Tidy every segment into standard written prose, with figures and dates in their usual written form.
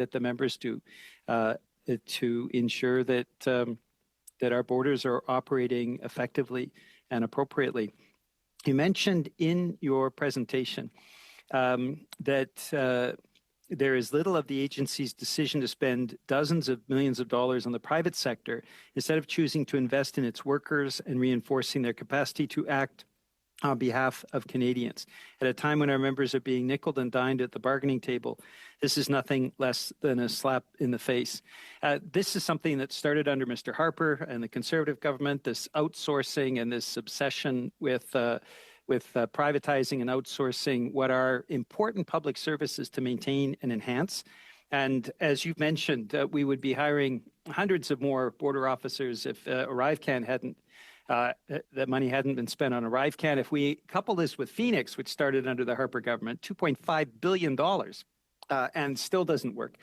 that the members do to ensure that that our borders are operating effectively and appropriately. You mentioned in your presentation that there is little of the agency's decision to spend dozens of millions of dollars on the private sector instead of choosing to invest in its workers and reinforcing their capacity to act on behalf of Canadians. At a time when our members are being nickeled and dined at the bargaining table, this is nothing less than a slap in the face. This is something that started under Mr. Harper and the Conservative government, this outsourcing and this obsession with privatizing and outsourcing what are important public services to maintain and enhance. And as you've mentioned, we would be hiring hundreds of more border officers if ArriveCan hadn't that money hadn't been spent on ArriveCan. If we couple this with Phoenix, which started under the Harper government, $2.5 billion, and still doesn't work,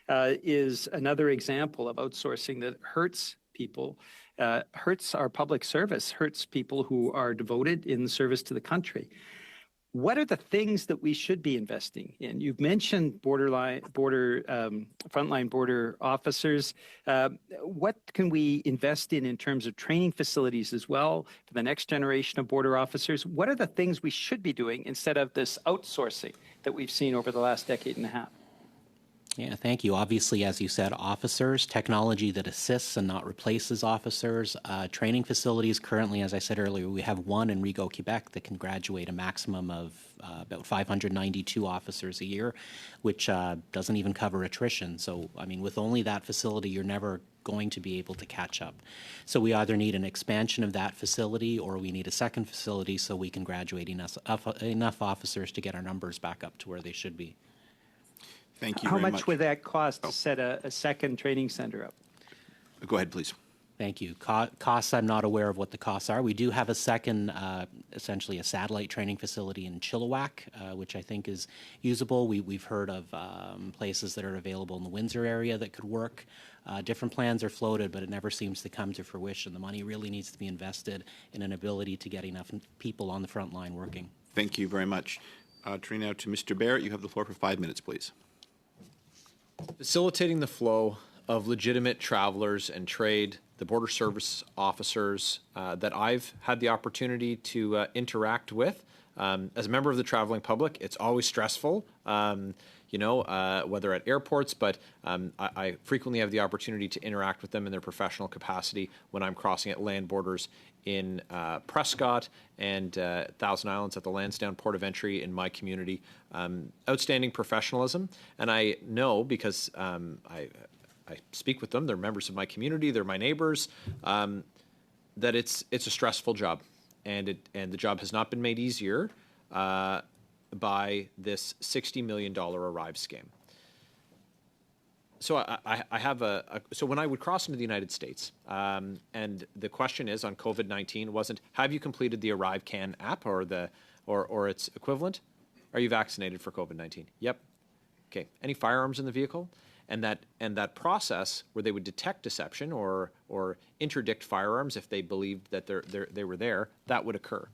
is another example of outsourcing that hurts people, hurts our public service, hurts people who are devoted in service to the country. What are the things that we should be investing in? You've mentioned frontline border officers. What can we invest in terms of training facilities as well for the next generation of border officers? What are the things we should be doing instead of this outsourcing that we've seen over the last decade and a half? Yeah, thank you. Obviously, as you said, officers, technology that assists and not replaces officers, training facilities. Currently, as I said earlier, we have one in Rigaud, Quebec that can graduate a maximum of about 592 officers a year, which doesn't even cover attrition. So, I mean, with only that facility, you're never going to be able to catch up. So we either need an expansion of that facility or we need a second facility so we can graduate enough officers to get our numbers back up to where they should be. Thank you How very much would that cost to set a second training center up? Go ahead, please. Thank you. Costs, I'm not aware of what the costs are. We do have a second, essentially a satellite training facility in Chilliwack, which I think is usable. We've heard of places that are available in the Windsor area that could work. Different plans are floated, but it never seems to come to fruition. The money really needs to be invested in an ability to get enough people on the front line working. Thank you very much. Turning now to Mr. Barrett, you have the floor for 5 minutes, please. Facilitating the flow of legitimate travelers and trade, the border service officers that I've had the opportunity to interact with. As a member of the traveling public, it's always stressful, whether at airports, but I frequently have the opportunity to interact with them in their professional capacity when I'm crossing at land borders in Prescott and Thousand Islands at the Lansdowne Port of Entry in my community. Outstanding professionalism, and I know because I speak with them, they're members of my community, they're my neighbors, that it's a stressful job, and the job has not been made easier by this $60 million Arrive scam. So I have so when I would cross into the United States, and the question is on COVID-19 wasn't have you completed the ArriveCan app or its equivalent? Are you vaccinated for COVID-19? Yep. Okay. Any firearms in the vehicle? And that process where they would detect deception or interdict firearms if they believed that they were there, that would occur.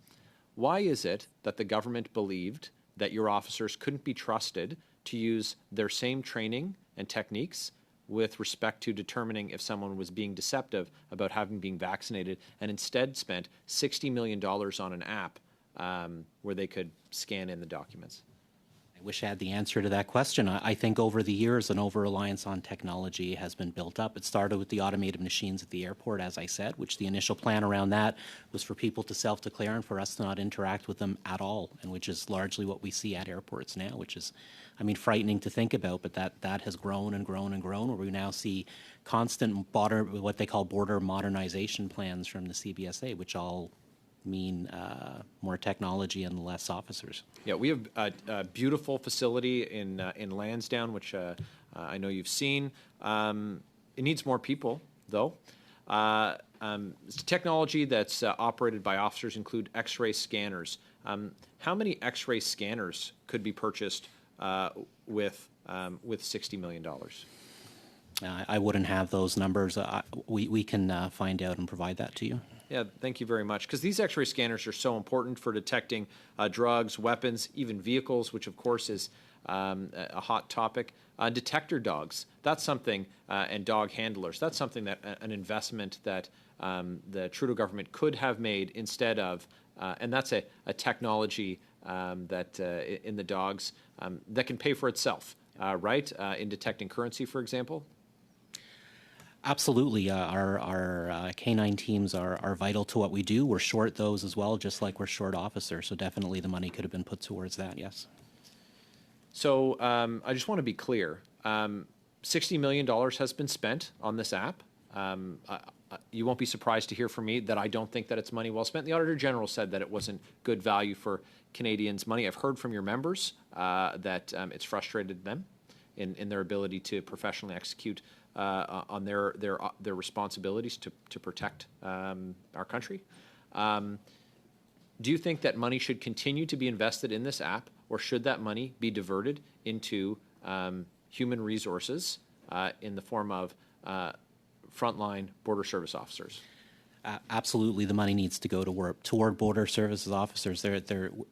Why is it that the government believed that your officers couldn't be trusted to use their same training and techniques with respect to determining if someone was being deceptive about having been vaccinated, and instead spent $60 million on an app where they could scan in the documents? I wish I had the answer to that question. I think over the years, an over-reliance on technology has been built up. It started with the automated machines at the airport, as I said, which the initial plan around that was for people to self-declare and for us to not interact with them at all, and which is largely what we see at airports now, which is, I mean, frightening to think about, but that has grown and grown and grown, where we now see constant what they call border modernization plans from the CBSA, which all mean more technology and less officers. Yeah, we have a beautiful facility in Lansdowne, which I know you've seen. It needs more people, though. Technology that's operated by officers include X-ray scanners. How many X-ray scanners could be purchased with $60 million? I wouldn't have those numbers. We can find out and provide that to you. Yeah, thank you very much. Because these X-ray scanners are so important for detecting drugs, weapons, even vehicles, which of course is a hot topic. Detector dogs, that's something, and dog handlers, that's something that an investment that the Trudeau government could have made instead of, and that's a technology that in the dogs that can pay for itself, right? In detecting currency, for example. Absolutely. Our canine teams are vital to what we do. We're short those as well, just like we're short officers. So definitely the money could have been put towards that, yes. So I just want to be clear. $60 million has been spent on this app. You won't be surprised to hear from me that I don't think that it's money well spent. The Auditor General said that it wasn't good value for Canadians' money. I've heard from your members that it's frustrated them in their ability to professionally execute on their responsibilities to protect our country. Do you think that money should continue to be invested in this app, or should that money be diverted into human resources in the form of frontline border service officers? Absolutely, the money needs to go toward border services officers.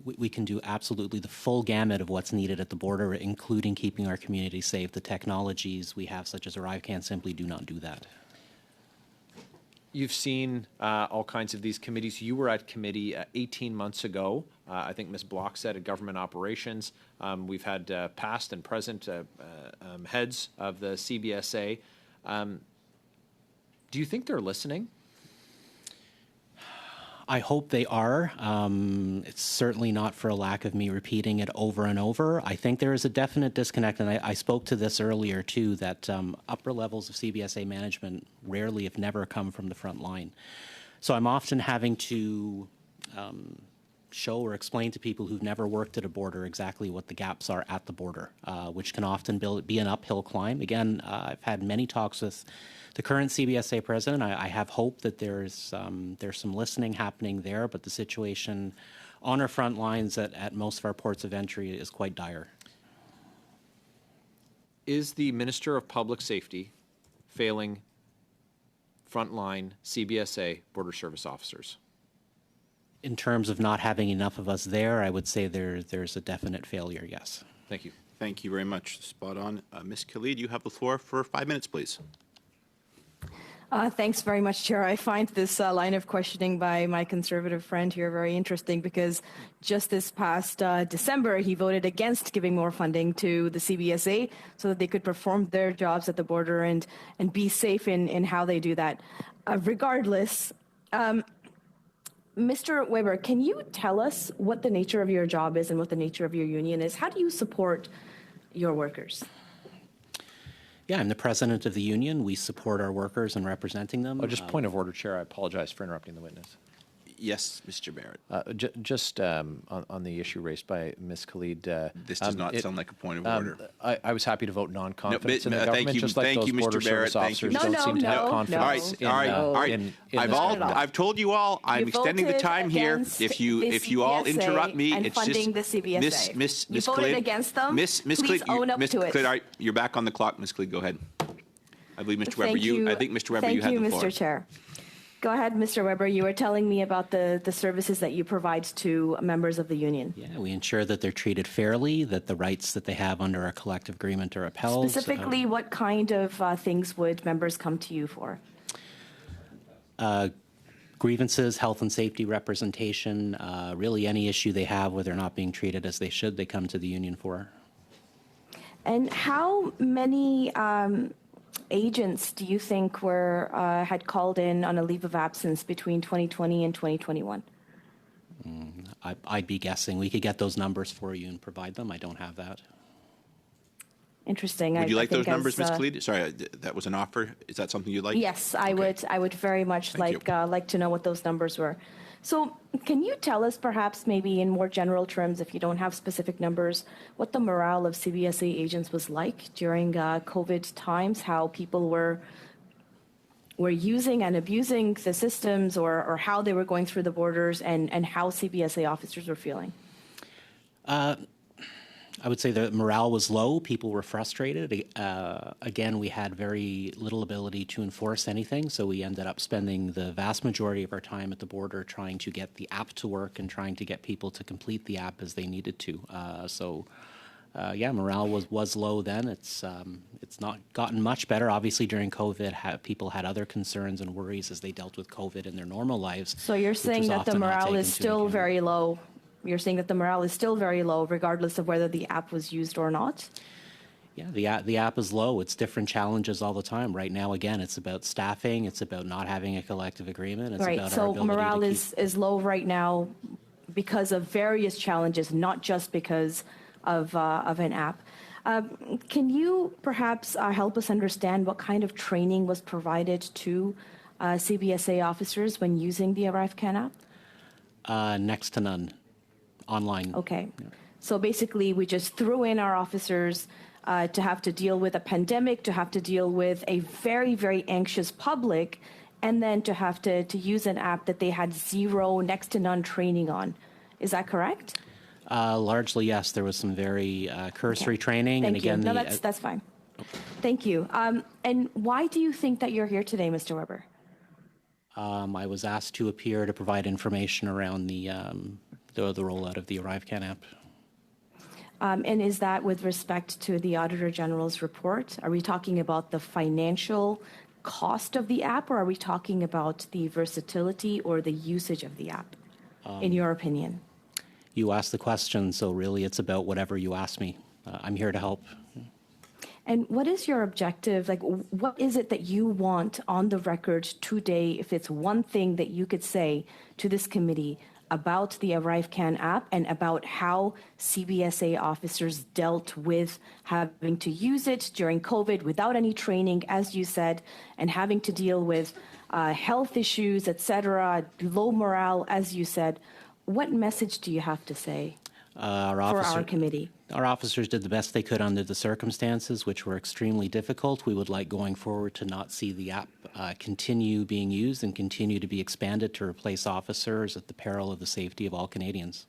We can do absolutely the full gamut of what's needed at the border, including keeping our community safe. The technologies we have, such as ArriveCan, simply do not do that. You've seen all kinds of these committees. You were at committee 18 months ago. I think Ms. Block said at Government Operations. We've had past and present heads of the CBSA. Do you think they're listening? I hope they are. It's certainly not for a lack of me repeating it over and over. I think there is a definite disconnect, and I spoke to this earlier too, that upper levels of CBSA management rarely, if never, come from the front line. So I'm often having to show or explain to people who've never worked at a border exactly what the gaps are at the border, which can often be an uphill climb. Again, I've had many talks with the current CBSA president. I have hope that there's some listening happening there, but the situation on our front lines at most of our ports of entry is quite dire. Is the Minister of Public Safety failing frontline CBSA border service officers? In terms of not having enough of us there, I would say there's a definite failure, yes. Thank you. Thank you very much. Spot on. Ms. Khalid, you have the floor for 5 minutes, please. Thanks very much, Chair. I find this line of questioning by my Conservative friend here very interesting because just this past December, he voted against giving more funding to the CBSA so that they could perform their jobs at the border and be safe in how they do that. Regardless, Mr. Weber, can you tell us what the nature of your job is and what the nature of your union is? How do you support your workers? Yeah, I'm the president of the union. We support our workers and representing them. Oh, just point of order, Chair. I apologize for interrupting the witness. Yes, Mr. Barrett. Just on the issue raised by Ms. Khalid. This does not sound like a point of order. I was happy to vote non-confidence in the thank government, you, just like thank those you, border Mr. Barrett. service Thank you. officers don't seem to have confidence all right. I've told you all. I'm extending the time here. If you all interrupt me, and it's funding just the CBSA. Miss you Khalid. voted against them. Miss Please Khalid, own up Miss to it. Khalid, all right, you're back on the clock, Miss Khalid. Go ahead. I believe Mr. Weber. I think Mr. Weber, you had the floor. Thank you, Mr. Chair. Go ahead, Mr. Weber. You were telling me about the services that you provide to members of the union. Yeah, we ensure that they're treated fairly, that the rights that they have under our collective agreement are upheld. Specifically, what kind of things would members come to you for? Grievances, health and safety representation, really any issue they have where they're not being treated as they should, they come to the union for. And how many agents do you think had called in on a leave of absence between 2020 and 2021? I'd be guessing. We could get those numbers for you and provide them. I don't have that. Interesting. Would you like those numbers, Ms. Khalid? Sorry, that was an offer. Is that something you'd like? Yes, I would. I would very much like to know what those numbers were. So can you tell us perhaps maybe in more general terms, if you don't have specific numbers, what the morale of CBSA agents was like during COVID times, how people were using and abusing the systems or how they were going through the borders and how CBSA officers were feeling? I would say the morale was low. People were frustrated. Again, we had very little ability to enforce anything, so we ended up spending the vast majority of our time at the border trying to get the app to work and trying to get people to complete the app as they needed to. So Yeah, morale was low then. It's not gotten much better. Obviously, during COVID, people had other concerns and worries as they dealt with COVID in their normal lives. So you're saying that the morale is still very low? You're saying that the morale is still very low, regardless of whether the app was used or not? Yeah, the app is low. It's different challenges all the time. Right now, again, it's about staffing. It's about not having a collective agreement. It's right. About so our ability morale to keep... is low right now because of various challenges, not just because of an app. Can you perhaps help us understand what kind of training was provided to CBSA officers when using the ArriveCan app? Next to none. Online. Okay. Yeah. So basically, we just threw in our officers to have to deal with a pandemic, to have to deal with a very, very anxious public, and then to have to use an app that they had zero, next to none training on. Is that correct? Largely, yes. There was some very cursory training. Thank and again, you. No, that's fine. Thank you. And why do you think that you're here today, Mr. Weber? I was asked to appear to provide information around the rollout of the ArriveCan app. And is that with respect to the Auditor General's report? Are we talking about the financial cost of the app, or are we talking about the versatility or the usage of the app, in your opinion? You asked the question, so really it's about whatever you ask me. I'm here to help. And what is your objective? Like, what is it that you want on the record today, if it's one thing that you could say to this committee about the ArriveCan app and about how CBSA officers dealt with having to use it during COVID without any training, as you said, and having to deal with health issues, et cetera, low morale, as you said? What message do you have to say for our committee? Our officers did the best they could under the circumstances, which were extremely difficult. We would like going forward to not see the app continue being used and continue to be expanded to replace officers at the peril of the safety of all Canadians.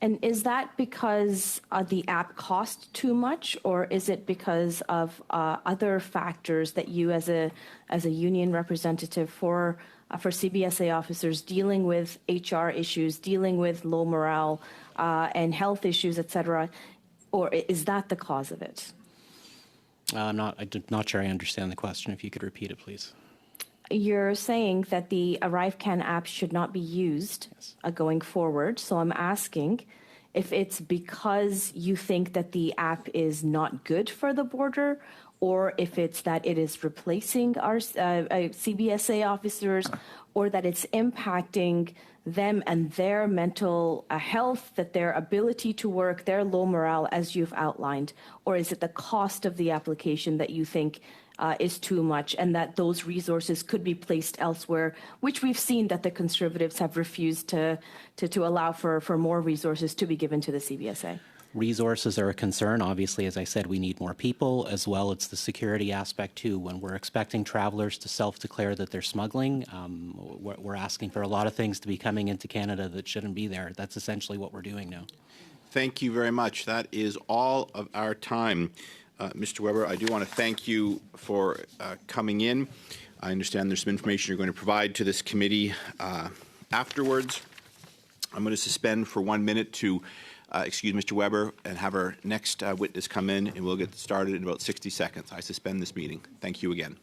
And is that because the app cost too much, or is it because of other factors that you, as a union representative for CBSA officers dealing with HR issues, dealing with low morale and health issues, et cetera, or is that the cause of it? I'm not sure I understand the question. If you could repeat it, please. You're saying that the ArriveCan app should not be used going forward. So I'm asking if it's because you think that the app is not good for the border, or if it's that it is replacing our CBSA officers, or that it's impacting them and their mental health, that their ability to work, their low morale, as you've outlined, or is it the cost of the application that you think is too much, and that those resources could be placed elsewhere, which we've seen that the Conservatives have refused to allow for more resources to be given to the CBSA? Resources are a concern. Obviously, as I said, we need more people. As well, it's the security aspect, too. When we're expecting travelers to self-declare that they're smuggling, we're asking for a lot of things to be coming into Canada that shouldn't be there. That's essentially what we're doing now. Thank you very much. That is all of our time. Mr. Weber, I do want to thank you for coming in. I understand there's some information you're going to provide to this committee afterwards. I'm going to suspend for 1 minute to excuse Mr. Weber and have our next witness come in, and we'll get started in about 60 seconds. I suspend this meeting. Thank you again.